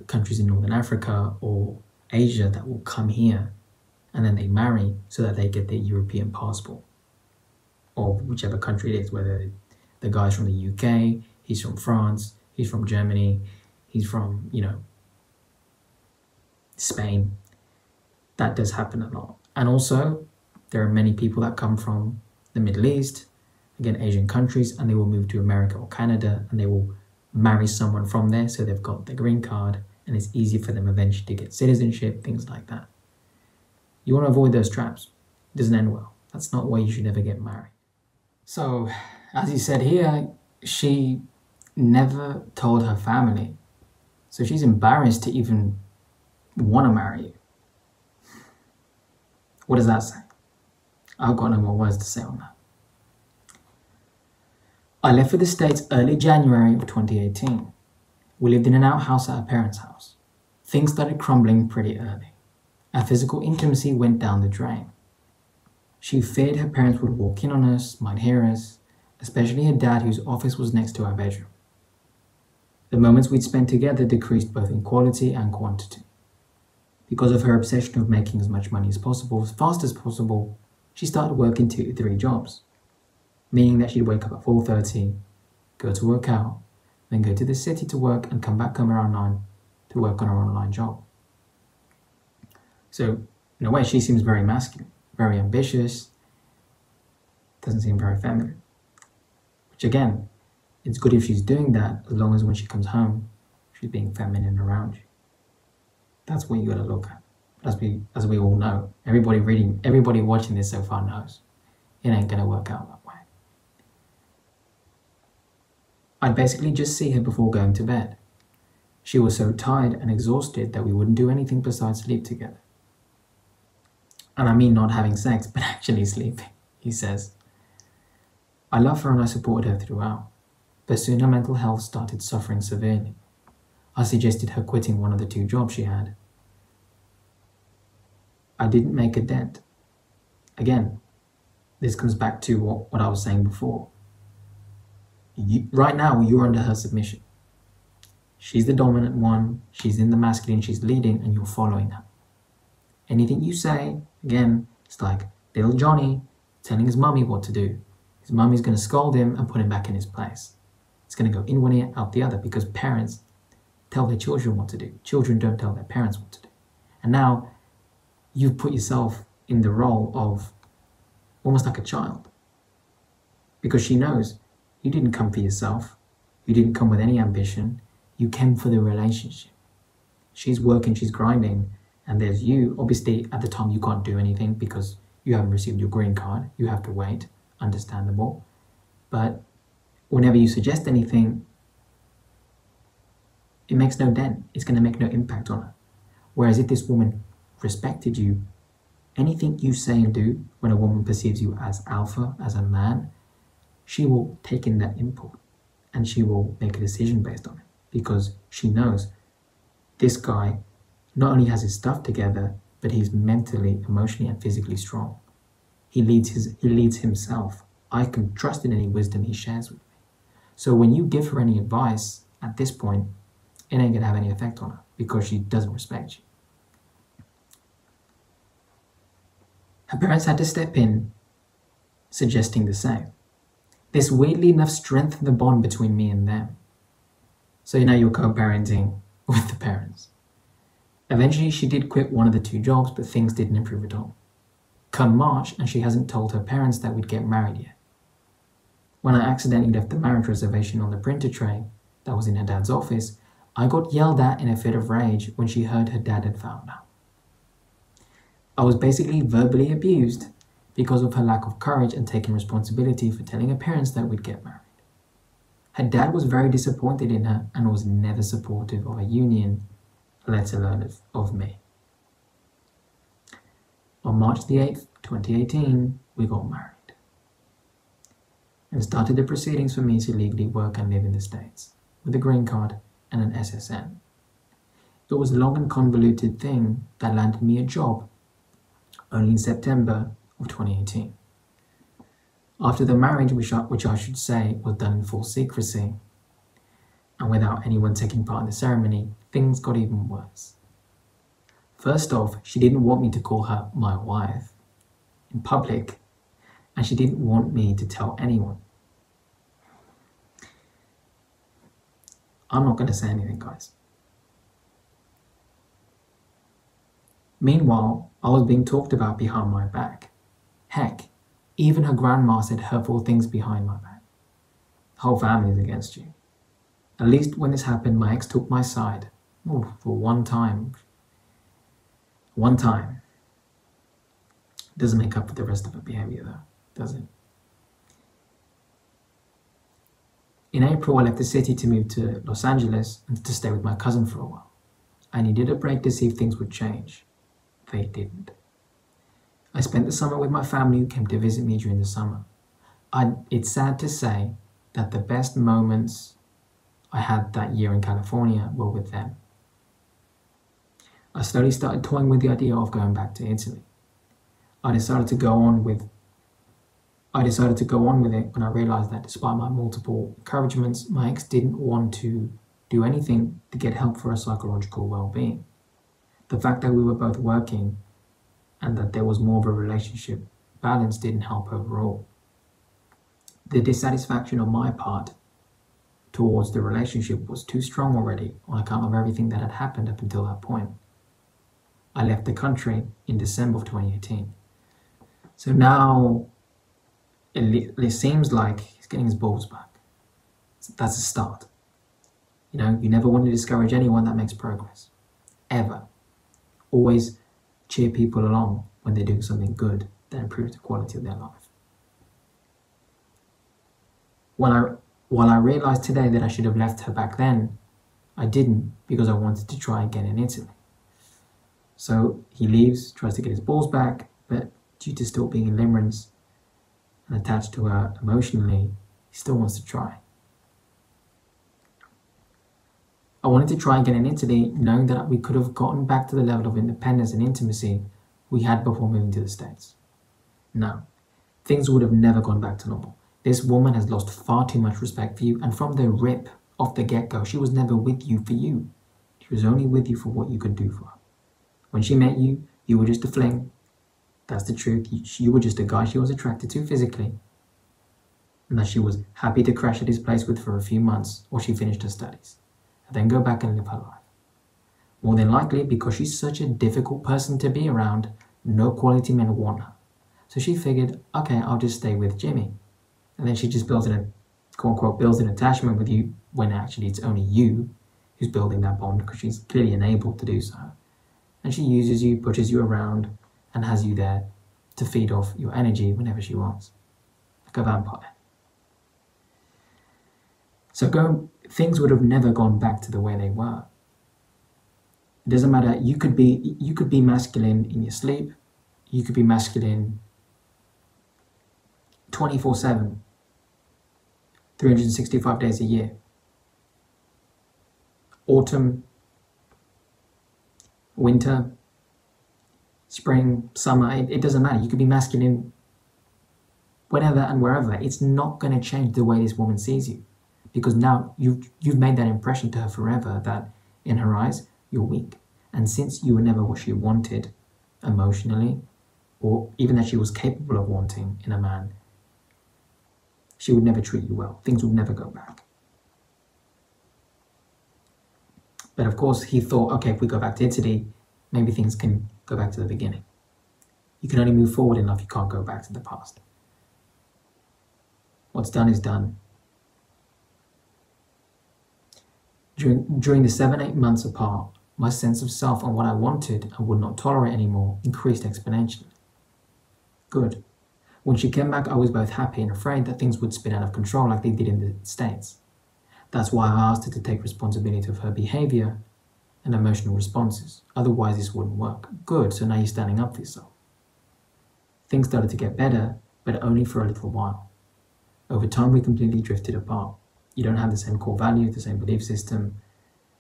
countries in Northern Africa or Asia that will come here and then they marry so that they get their European passport or whichever country it is, whether the guy's from the UK, he's from France, he's from Germany, he's from, Spain. That does happen a lot. And also, there are many people that come from the Middle East, again, Asian countries, and they will move to America or Canada, and they will marry someone from there, so they've got the green card, and it's easy for them eventually to get citizenship, things like that. You want to avoid those traps. It doesn't end well. That's not why you should ever get married. So, as he said here, she never told her family. So she's embarrassed to even want to marry you. What does that say? I've got no more words to say on that. I left for the States early January of 2018. We lived in an outhouse at her parents' house. Things started crumbling pretty early. Our physical intimacy went down the drain. She feared her parents would walk in on us, might hear us, especially her dad whose office was next to our bedroom. The moments we'd spent together decreased both in quality and quantity. Because of her obsession of making as much money as possible, as fast as possible, she started working 2 to 3 jobs, meaning that she'd wake up at 4:30, go to work out, then go to the city to work and come back home around 9 to work on her online job. So, in a way, she seems very masculine, very ambitious, doesn't seem very feminine. Which again, it's good if she's doing that as long as when she comes home, she's being feminine around you. That's what you gotta look at. As we all know, everybody watching this so far knows, it ain't gonna work out that way. I'd basically just see her before going to bed. She was so tired and exhausted that we wouldn't do anything besides sleep together. And I mean not having sex, but actually sleeping, he says. I love her and I supported her throughout, but soon her mental health started suffering severely. I suggested her quitting one of the 2 jobs she had. I didn't make a dent. Again, this comes back to what I was saying before. Right now, you're under her submission. She's the dominant one, she's in the masculine, she's leading, and you're following her. Anything you say, again, it's like little Johnny telling his mummy what to do. His mummy's going to scold him and put him back in his place. It's going to go in one ear, out the other, because parents tell their children what to do. Children don't tell their parents what to do. And now you've put yourself in the role of almost like a child. Because she knows you didn't come for yourself. You didn't come with any ambition. You came for the relationship. She's working, she's grinding, and there's you. Obviously, at the time, you can't do anything because you haven't received your green card. You have to wait. Understandable. But whenever you suggest anything, it makes no dent. It's going to make no impact on her. Whereas if this woman respected you, anything you say and do when a woman perceives you as alpha, as a man, she will take in that input and she will make a decision based on it because she knows this guy not only has his stuff together, but he's mentally, emotionally, and physically strong. He leads himself. I can trust in any wisdom he shares with me. So when you give her any advice at this point, it ain't gonna have any effect on her because she doesn't respect you. Her parents had to step in, suggesting the same. This weirdly enough strengthened the bond between me and them. So now you're co-parenting with the parents. Eventually she did quit one of the 2 jobs, but things didn't improve at all. Come March, and she hasn't told her parents that we'd get married yet. When I accidentally left the marriage reservation on the printer tray that was in her dad's office, I got yelled at in a fit of rage when she heard her dad had found out. I was basically verbally abused because of her lack of courage and taking responsibility for telling her parents that we'd get married. Her dad was very disappointed in her and was never supportive of a union, let alone of me. On March the 8th, 2018, we got married and started the proceedings for me to legally work and live in the States with a green card and an SSN. It was a long and convoluted thing that landed me a job only in September of 2018. After the marriage, which I should say was done in full secrecy and without anyone taking part in the ceremony, things got even worse. First off, she didn't want me to call her my wife in public, and she didn't want me to tell anyone. I'm not going to say anything, guys. Meanwhile, I was being talked about behind my back. Heck, even her grandma said hurtful things behind my back. The whole family is against you. At least when this happened, my ex took my side. Oh, for one time. One time. Doesn't make up for the rest of her behavior though, does it? In April, I left the city to move to Los Angeles and to stay with my cousin for a while. I needed a break to see if things would change. They didn't. I spent the summer with my family who came to visit me during the summer. It's sad to say that the best moments I had that year in California were with them. I slowly started toying with the idea of going back to Italy. I decided to go on with it when I realized that despite my multiple encouragements, my ex didn't want to do anything to get help for her psychological well-being. The fact that we were both working and that there was more of a relationship balance didn't help overall. The dissatisfaction on my part towards the relationship was too strong already on account of everything that had happened up until that point. I left the country in December of 2018. So now it seems like he's getting his balls back. So that's a start. You know, you never want to discourage anyone that makes progress. Ever. Always cheer people along when they're doing something good that improves the quality of their life. While I realized today that I should have left her back then, I didn't, because I wanted to try again in Italy. So he leaves, tries to get his balls back, but due to still being in limerence and attached to her emotionally, he still wants to try. I wanted to try again in Italy, knowing that we could have gotten back to the level of independence and intimacy we had before moving to the States. No, things would have never gone back to normal. This woman has lost far too much respect for you, and from the rip, off the get-go, she was never with you for you. She was only with you for what you could do for her. When she met you, you were just a fling. That's the truth. You were just a guy she was attracted to physically, and that she was happy to crash at his place with for a few months while she finished her studies, and then go back and live her life. More than likely, because she's such a difficult person to be around, no quality men want her. So she figured, okay, I'll just stay with Jimmy. And then she just builds an, quote-unquote, builds an attachment with you when actually it's only you who's building that bond, because she's clearly enabled to do so. And she uses you, pushes you around, and has you there to feed off your energy whenever she wants. Like a vampire. So things would have never gone back to the way they were. It doesn't matter, you could be masculine in your sleep, you could be masculine 24/7, 365 days a year. Autumn, winter, spring, summer, it doesn't matter. You could be masculine whenever and wherever. It's not going to change the way this woman sees you, because now you've made that impression to her forever that in her eyes, you're weak. And since you were never what she wanted emotionally, or even that she was capable of wanting in a man, she would never treat you well. Things would never go back. But of course, he thought, okay, if we go back to Italy, maybe things can go back to the beginning. You can only move forward in life, you can't go back to the past. What's done is done. During the 7-8 months apart, my sense of self and what I wanted and would not tolerate anymore increased exponentially. Good. When she came back, I was both happy and afraid that things would spin out of control like they did in the States. That's why I asked her to take responsibility of her behavior and emotional responses. Otherwise, this wouldn't work. Good, so now you're standing up for yourself. Things started to get better, but only for a little while. Over time, we completely drifted apart. You don't have the same core values, the same belief system.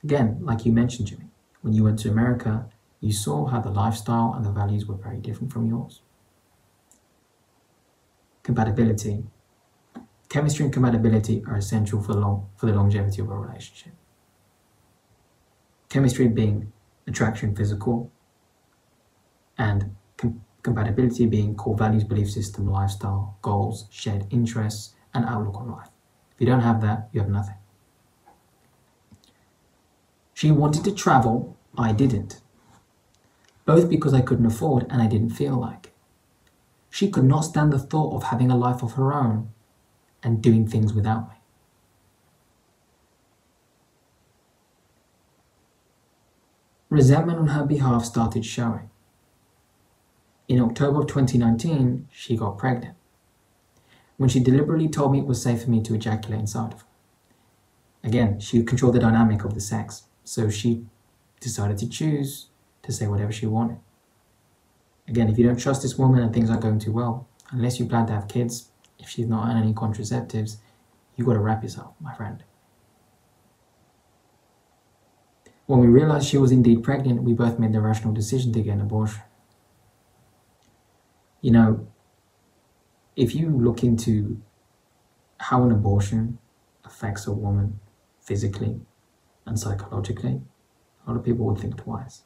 Again, like you mentioned, Jimmy, when you went to America, you saw how the lifestyle and the values were very different from yours. Compatibility. Chemistry and compatibility are essential for the longevity of a relationship. Chemistry being attraction, physical, and compatibility being core values, belief system, lifestyle, goals, shared interests, and outlook on life. If you don't have that, you have nothing. She wanted to travel, I didn't. Both because I couldn't afford and I didn't feel like it. She could not stand the thought of having a life of her own and doing things without me. Resentment on her behalf started showing. In October of 2019, she got pregnant, when she deliberately told me it was safe for me to ejaculate inside of her. Again, she controlled the dynamic of the sex, so she decided to choose to say whatever she wanted. Again, if you don't trust this woman and things aren't going too well, unless you plan to have kids, if she's not on any contraceptives, you got to wrap yourself, my friend. When we realized she was indeed pregnant, we both made the rational decision to get an abortion. You know, if you look into how an abortion affects a woman physically, And psychologically, a lot of people would think twice.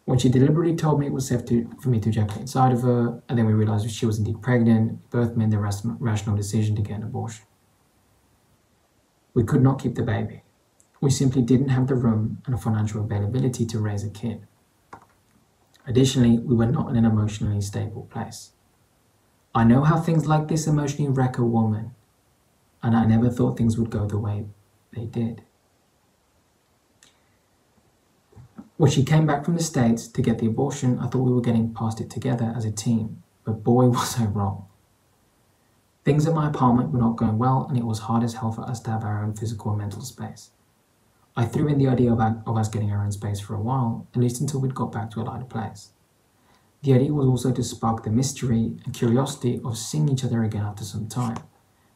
When she deliberately told me it was safe for me to ejaculate inside of her, and then we realized she was indeed pregnant, we both made the rational decision to get an abortion. We could not keep the baby. We simply didn't have the room and financial availability to raise a kid. Additionally, we were not in an emotionally stable place. I know how things like this emotionally wreck a woman, and I never thought things would go the way they did. When she came back from the States to get the abortion, I thought we were getting past it together as a team, but boy was I wrong. Things at my apartment were not going well, and it was hard as hell for us to have our own physical and mental space. I threw in the idea of us getting our own space for a while, at least until we'd got back to a lighter place. The idea was also to spark the mystery and curiosity of seeing each other again after some time.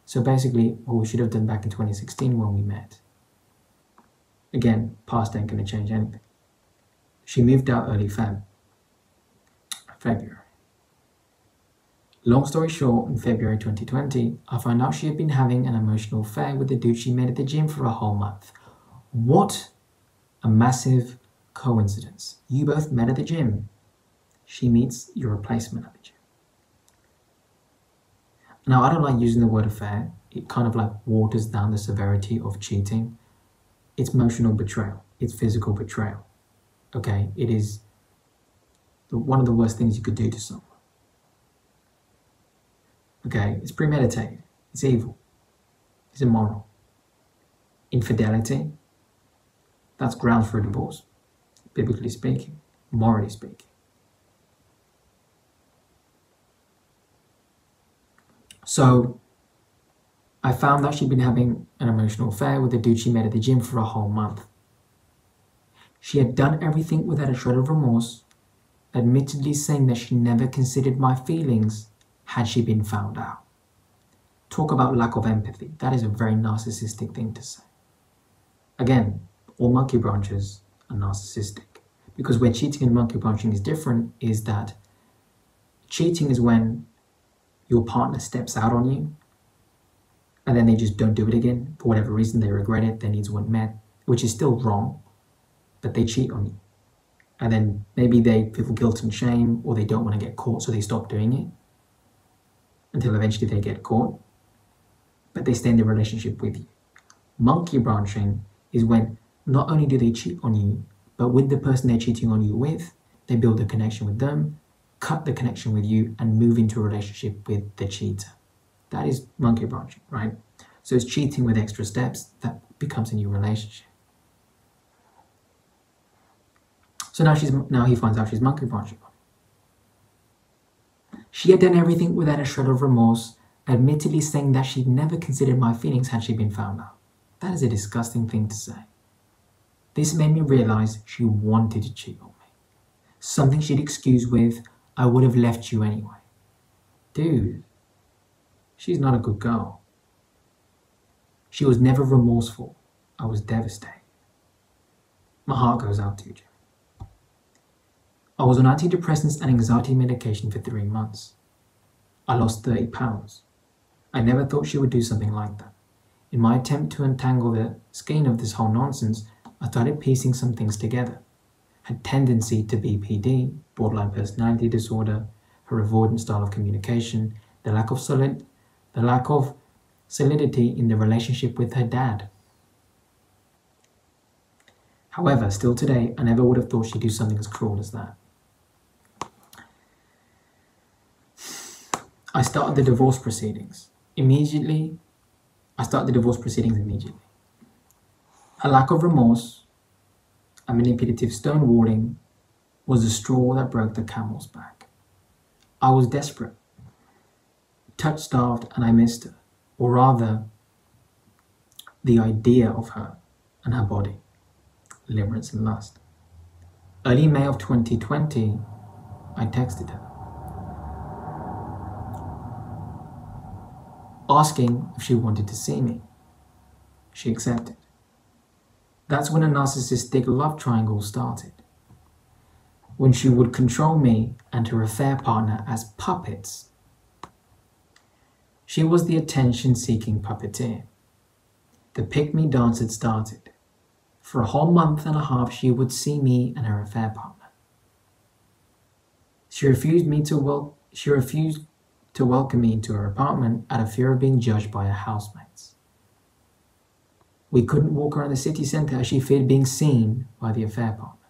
So basically, what we should have done back in 2016 when we met. Again, past ain't going to change anything. She moved out early February. Long story short, in February 2020, I found out she had been having an emotional affair with the dude she met at the gym for a whole month. What a massive coincidence. You both met at the gym. She meets your replacement at the gym. Now, I don't like using the word affair. It kind of like waters down the severity of cheating. It's emotional betrayal. It's physical betrayal. Okay, it is one of the worst things you could do to someone. Okay, it's premeditated. It's evil. It's immoral. Infidelity, that's grounds for a divorce, biblically speaking, morally speaking. So, I found that she'd been having an emotional affair with the dude she met at the gym for a whole month. She had done everything without a shred of remorse, admittedly saying that she never considered my feelings had she been found out. Talk about lack of empathy. That is a very narcissistic thing to say. Again, all monkey branches are narcissistic. Because where cheating and monkey branching is different is that cheating is when your partner steps out on you and then they just don't do it again. For whatever reason, they regret it, their needs weren't met, which is still wrong, but they cheat on you. And then maybe they feel guilt and shame, or they don't want to get caught, so they stop doing it until eventually they get caught, but they stay in the relationship with you. Monkey branching is when not only do they cheat on you, but with the person they're cheating on you with, they build a connection with them, cut the connection with you, and move into a relationship with the cheater. That is monkey branching, right? So it's cheating with extra steps that becomes a new relationship. So now he finds out she's monkey branching. She had done everything without a shred of remorse, admittedly saying that she'd never considered my feelings had she been found out. That is a disgusting thing to say. This made me realize she wanted to cheat on me. Something she'd excuse with, I would have left you anyway. Dude, she's not a good girl. She was never remorseful. I was devastated. My heart goes out to you, Jim. I was on antidepressants and anxiety medication for 3 months. I lost 30 pounds. I never thought she would do something like that. In my attempt to untangle the skein of this whole nonsense, I started piecing some things together. Her tendency to BPD, borderline personality disorder, her avoidant style of communication, the lack of solidity in the relationship with her dad. However, still today, I never would have thought she'd do something as cruel as that. I started the divorce proceedings immediately. Her lack of remorse and manipulative stonewalling was the straw that broke the camel's back. I was desperate, touch-starved, and I missed her, or rather, the idea of her and her body, limerence and lust. Early May of 2020, I texted her, asking if she wanted to see me. She accepted. That's when a narcissistic love triangle started. When she would control me and her affair partner as puppets. She was the attention-seeking puppeteer. The pick-me dance had started. For a whole month and a half, she would see me and her affair partner. She refused to welcome me into her apartment out of fear of being judged by her housemates. We couldn't walk around the city centre as she feared being seen by the affair partner,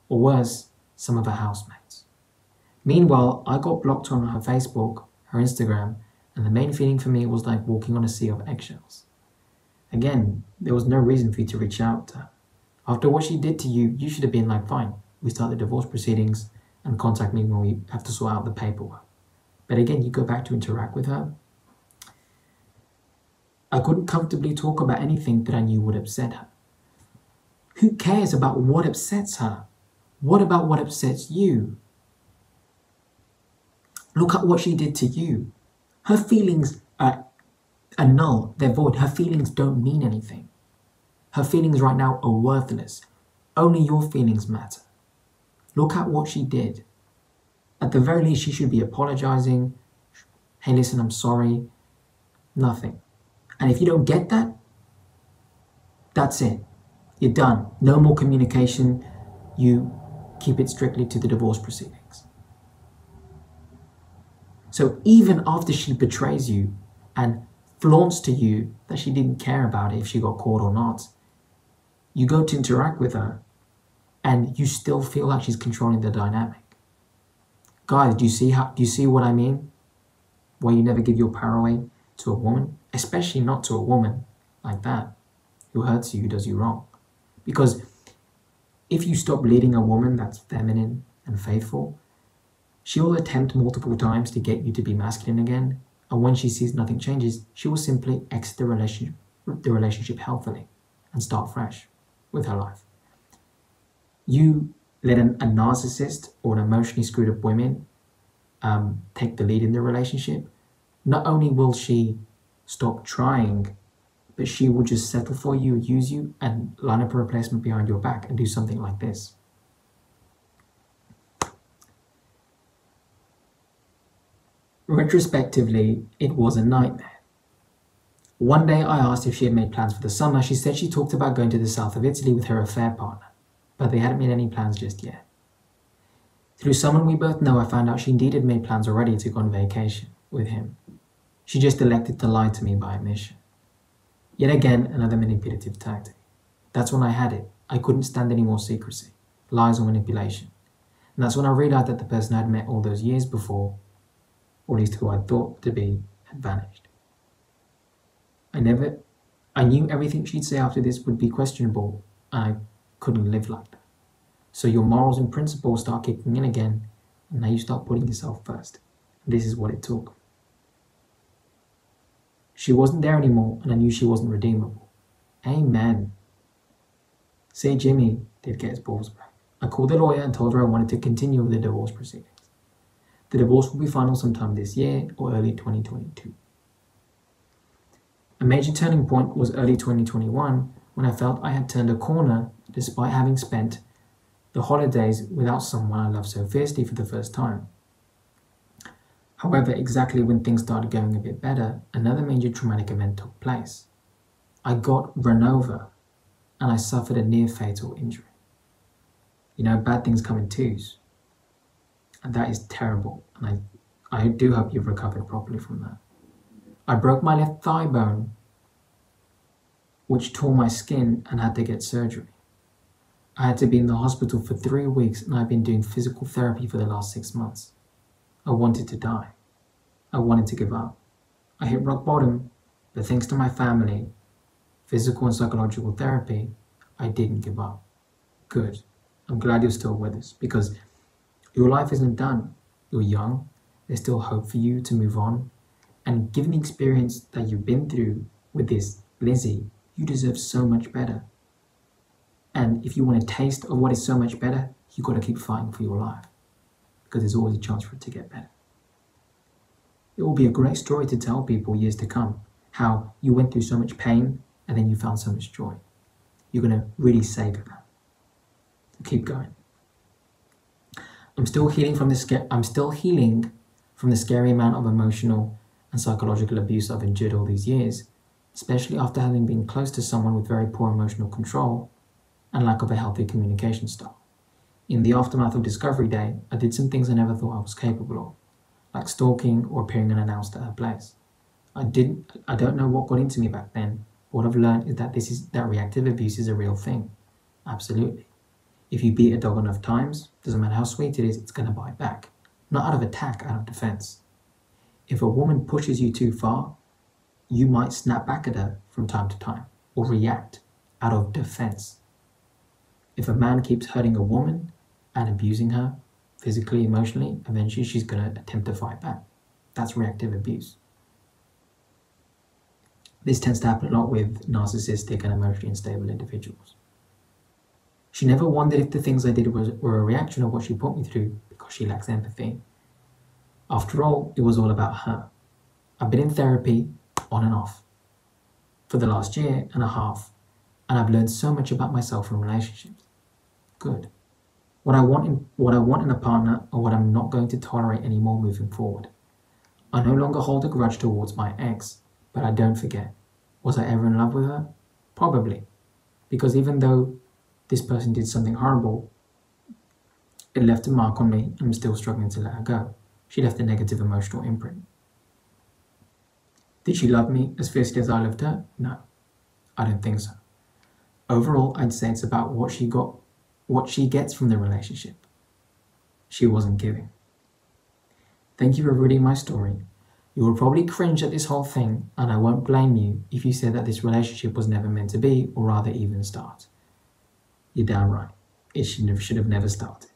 or worse, some of her housemates. Meanwhile, I got blocked on her Facebook, her Instagram, and the main feeling for me was like walking on a sea of eggshells. Again, there was no reason for you to reach out to her. After what she did to you, you should have been like, fine, we start the divorce proceedings and contact me when we have to sort out the paperwork. But again, you go back to interact with her. I couldn't comfortably talk about anything that I knew would upset her. Who cares about what upsets her? What about what upsets you? Look at what she did to you. Her feelings are null, they're void. Her feelings don't mean anything. Her feelings right now are worthless. Only your feelings matter. Look at what she did. At the very least, she should be apologizing. Hey, listen, I'm sorry. Nothing. And if you don't get that, that's it. You're done. No more communication. You keep it strictly to the divorce proceedings. So even after she betrays you and flaunts to you that she didn't care about it if she got caught or not, you go to interact with her and you still feel like she's controlling the dynamic. Guys, do you see what I mean? Where you never give your power away to a woman, especially not to a woman like that, who hurts you, who does you wrong. Because if you stop leading a woman that's feminine and faithful, she will attempt multiple times to get you to be masculine again, and when she sees nothing changes, she will simply exit the relationship healthily and start fresh with her life. You let a narcissist or an emotionally screwed up woman take the lead in the relationship, not only will she stop trying, but she will just settle for you, use you, and line up a replacement behind your back and do something like this. Retrospectively, it was a nightmare. One day I asked if she had made plans for the summer. She said she talked about going to the south of Italy with her affair partner, but they hadn't made any plans just yet. Through someone we both know, I found out she indeed had made plans already to go on vacation with him. She just elected to lie to me by omission. Yet again, another manipulative tactic. That's when I had it. I couldn't stand any more secrecy, lies or manipulation. And that's when I realized that the person I'd met all those years before, or at least who I thought to be, had vanished. I knew everything she'd say after this would be questionable, and I couldn't live like that. So your morals and principles start kicking in again, and now you start putting yourself first. And this is what it took. She wasn't there anymore, and I knew she wasn't redeemable. Amen. Say Jimmy did get his balls back. I called the lawyer and told her I wanted to continue with the divorce proceedings. The divorce will be final sometime this year or early 2022. A major turning point was early 2021 when I felt I had turned a corner despite having spent the holidays without someone I loved so fiercely for the first time. However, exactly when things started going a bit better, another major traumatic event took place. I got run over and I suffered a near fatal injury. You know, bad things come in twos. And that is terrible, and I do hope you've recovered properly from that. I broke my left thigh bone, which tore my skin and had to get surgery. I had to be in the hospital for 3 weeks, and I've been doing physical therapy for the last 6 months. I wanted to die. I wanted to give up. I hit rock bottom, but thanks to my family, physical and psychological therapy, I didn't give up. Good. I'm glad you're still with us, because your life isn't done. You're young. There's still hope for you to move on. And given the experience that you've been through with this Lizzie, you deserve so much better. And if you want a taste of what is so much better, you've got to keep fighting for your life, because there's always a chance for it to get better. It will be a great story to tell people years to come, how you went through so much pain and then you found so much joy. You're going to really savor that. So keep going. I'm still healing from the scary amount of emotional and psychological abuse I've endured all these years, especially after having been close to someone with very poor emotional control and lack of a healthy communication style. In the aftermath of Discovery Day, I did some things I never thought I was capable of, like stalking or appearing unannounced at her place. I don't know what got into me back then. What I've learned is that reactive abuse is a real thing. Absolutely. If you beat a dog enough times, doesn't matter how sweet it is, it's going to bite back. Not out of attack, out of defense. If a woman pushes you too far, you might snap back at her from time to time, or react out of defense. If a man keeps hurting a woman and abusing her, physically, emotionally, eventually she's going to attempt to fight back. That's reactive abuse. This tends to happen a lot with narcissistic and emotionally unstable individuals. She never wondered if the things I did were a reaction of what she put me through because she lacks empathy. After all, it was all about her. I've been in therapy on and off for the last year and a half, and I've learned so much about myself and relationships. Good. What I want in a partner or what I'm not going to tolerate anymore moving forward. I no longer hold a grudge towards my ex, but I don't forget. Was I ever in love with her? Probably. Because even though this person did something horrible, it left a mark on me and I'm still struggling to let her go. She left a negative emotional imprint. Did she love me as fiercely as I loved her? No, I don't think so. Overall, I'd say it's about what she gets from the relationship. She wasn't giving. Thank you for reading my story. You will probably cringe at this whole thing, and I won't blame you if you said that this relationship was never meant to be, or rather even start. You're damn right. It should have never started.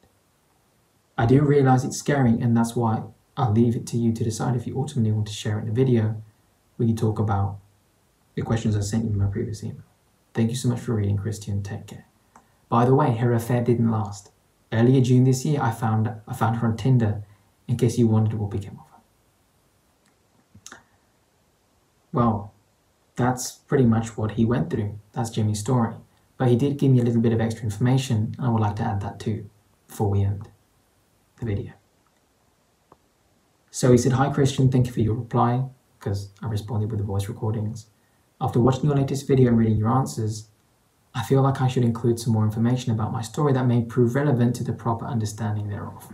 I do realize it's scary, and that's why I'll leave it to you to decide if you ultimately want to share it in a video where you talk about the questions I sent you in my previous email. Thank you so much for reading, Christian. Take care. By the way, her affair didn't last. Earlier June this year, I found her on Tinder, in case you wondered what became of her. Well, that's pretty much what he went through. That's Jimmy's story. But he did give me a little bit of extra information, and I would like to add that too, before we end the video. So he said, "Hi Christian, thank you for your reply," because I responded with the voice recordings. "After watching your latest video and reading your answers, I feel like I should include some more information about my story that may prove relevant to the proper understanding thereof.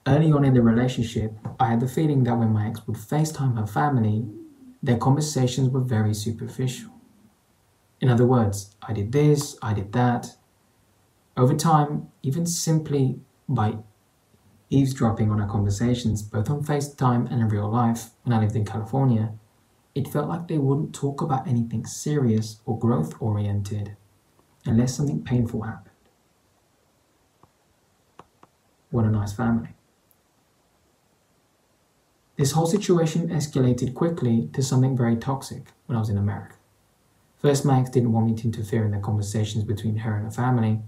Early on in the relationship, I had the feeling that when my ex would FaceTime her family, their conversations were very superficial. In other words, I did this, I did that. Over time, even simply by eavesdropping on our conversations, both on FaceTime and in real life, when I lived in California, it felt like they wouldn't talk about anything serious or growth-oriented unless something painful happened. What a nice family. This whole situation escalated quickly to something very toxic when I was in America. First, my ex didn't want me to interfere in the conversations between her and her family,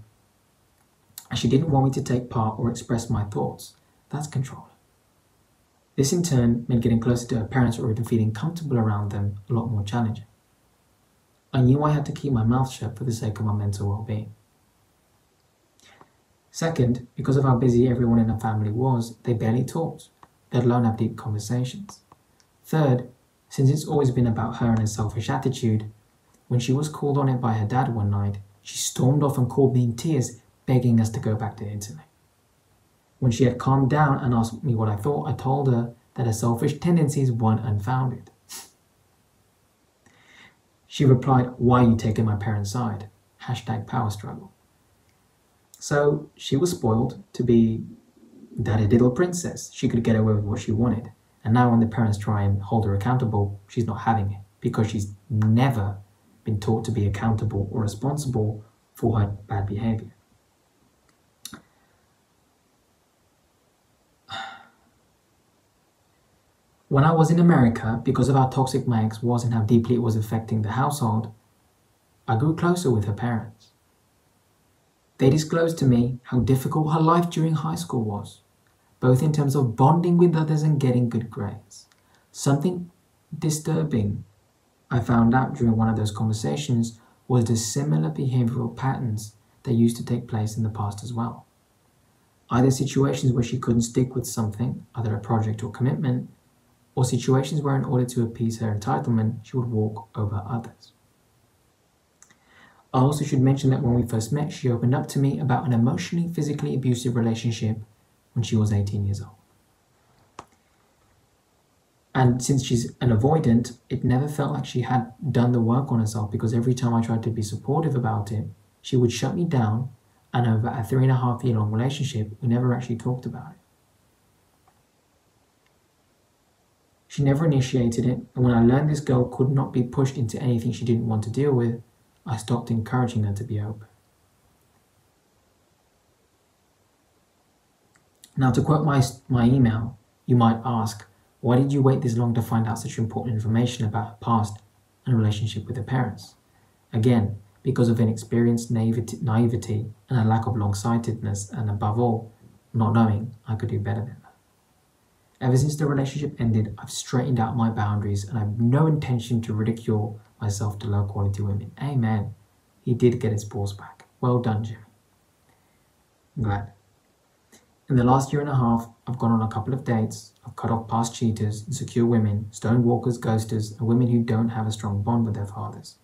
and she didn't want me to take part or express my thoughts. That's control. This in turn made getting closer to her parents or even feeling comfortable around them a lot more challenging. I knew I had to keep my mouth shut for the sake of my mental well-being. Second, because of how busy everyone in her family was, they barely talked, let alone have deep conversations. Third, since it's always been about her and her selfish attitude, when she was called on it by her dad one night, she stormed off and called me in tears, begging us to go back to Italy. When she had calmed down and asked me what I thought, I told her that her selfish tendencies weren't unfounded. She replied, "Why are you taking my parents' side?" #power struggle. So she was spoiled to be daddy's little princess. She could get away with what she wanted. And now when the parents try and hold her accountable, she's not having it because she's never been taught to be accountable or responsible for her bad behavior. When I was in America, because of how toxic my ex was and how deeply it was affecting the household, I grew closer with her parents. They disclosed to me how difficult her life during high school was, both in terms of bonding with others and getting good grades. Something disturbing I found out during one of those conversations was the similar behavioral patterns that used to take place in the past as well. Either situations where she couldn't stick with something, either a project or commitment, or situations where in order to appease her entitlement, she would walk over others. I also should mention that when we first met, she opened up to me about an emotionally, physically abusive relationship when she was 18 years old. And since she's an avoidant, it never felt like she had done the work on herself, because every time I tried to be supportive about it, she would shut me down, and over a 3.5-year-long relationship, we never actually talked about it. She never initiated it, and when I learned this girl could not be pushed into anything she didn't want to deal with, I stopped encouraging her to be open. Now, to quote my email, you might ask, why did you wait this long to find out such important information about her past and relationship with her parents? Again, because of inexperienced naivety and a lack of long-sightedness, and above all, not knowing I could do better than that. Ever since the relationship ended, I've straightened out my boundaries, and I have no intention to ridicule myself to low-quality women. Amen. He did get his balls back. Well done, Jimmy. I'm glad. In the last 1.5 years, I've gone on a couple of dates. I've cut off past cheaters, insecure women, stonewalkers, ghosters, and women who don't have a strong bond with their fathers.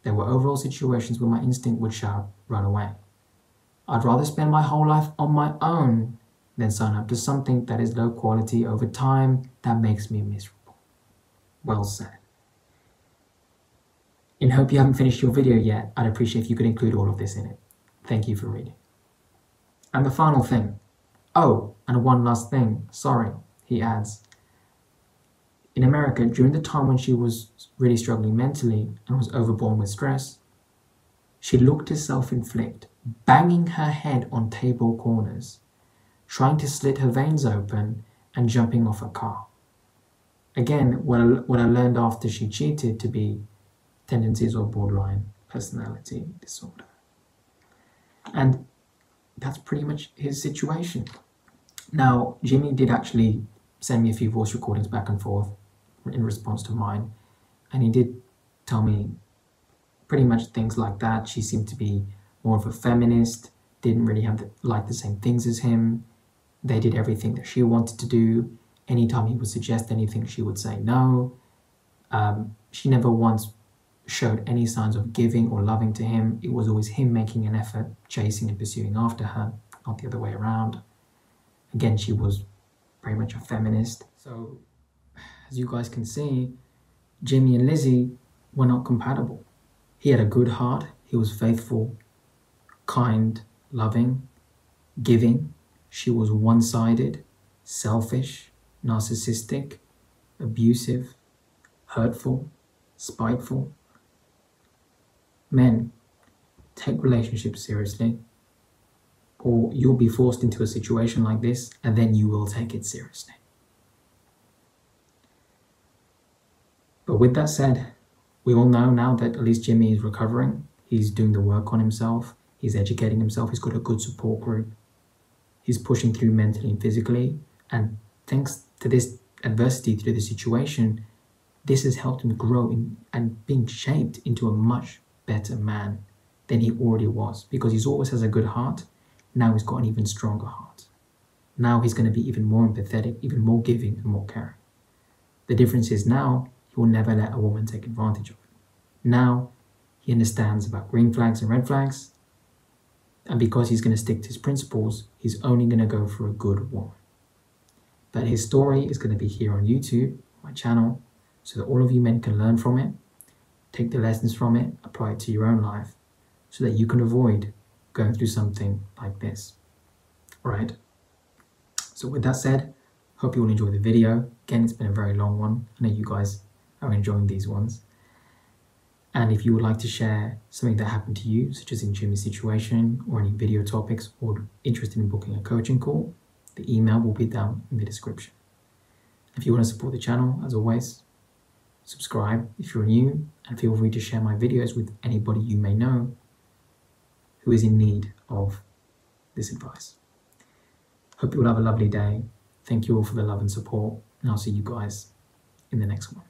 There were overall situations where my instinct would shout, run away. I'd rather spend my whole life on my own than sign up to something that is low quality over time that makes me miserable. Well said. In hope you haven't finished your video yet, I'd appreciate if you could include all of this in it. Thank you for reading. And the final thing. Oh, and one last thing. Sorry, he adds. In America, during the time when she was really struggling mentally and was overborne with stress, she looked to self-inflict, banging her head on table corners, trying to slit her veins open and jumping off a car. Again, what I learned after she cheated to be tendencies of borderline personality disorder. And that's pretty much his situation. Now, Jimmy did actually send me a few voice recordings back and forth in response to mine, and he did tell me pretty much things like that. She seemed to be more of a feminist, didn't really have the same things as him. They did everything that she wanted to do. Anytime he would suggest anything, she would say no. She never once showed any signs of giving or loving to him. It was always him making an effort, chasing and pursuing after her, not the other way around. Again, she was very much a feminist. So, as you guys can see, Jimmy and Lizzie were not compatible. He had a good heart. He was faithful, kind, loving, giving. She was one-sided, selfish, narcissistic, abusive, hurtful, spiteful. Men, take relationships seriously, or you'll be forced into a situation like this, and then you will take it seriously. But with that said, we all know now that at least Jimmy is recovering. He's doing the work on himself. He's educating himself. He's got a good support group. He's pushing through mentally and physically. And thanks to this adversity, through the situation, this has helped him grow and being shaped into a much better man than he already was. Because he always has a good heart. Now he's got an even stronger heart. Now he's going to be even more empathetic, even more giving and more caring. The difference is now he will never let a woman take advantage of him. Now he understands about green flags and red flags. And because he's going to stick to his principles, he's only going to go for a good woman. But his story is going to be here on YouTube, my channel, so that all of you men can learn from it, take the lessons from it, apply it to your own life, so that you can avoid going through something like this. Alright? So with that said, hope you all enjoy the video. Again, it's been a very long one. I know you guys are enjoying these ones. And if you would like to share something that happened to you, such as in Jimmy's situation, or any video topics, or interested in booking a coaching call, the email will be down in the description. If you want to support the channel, as always, subscribe if you're new, and feel free to share my videos with anybody you may know who is in need of this advice. Hope you all have a lovely day. Thank you all for the love and support, and I'll see you guys in the next one.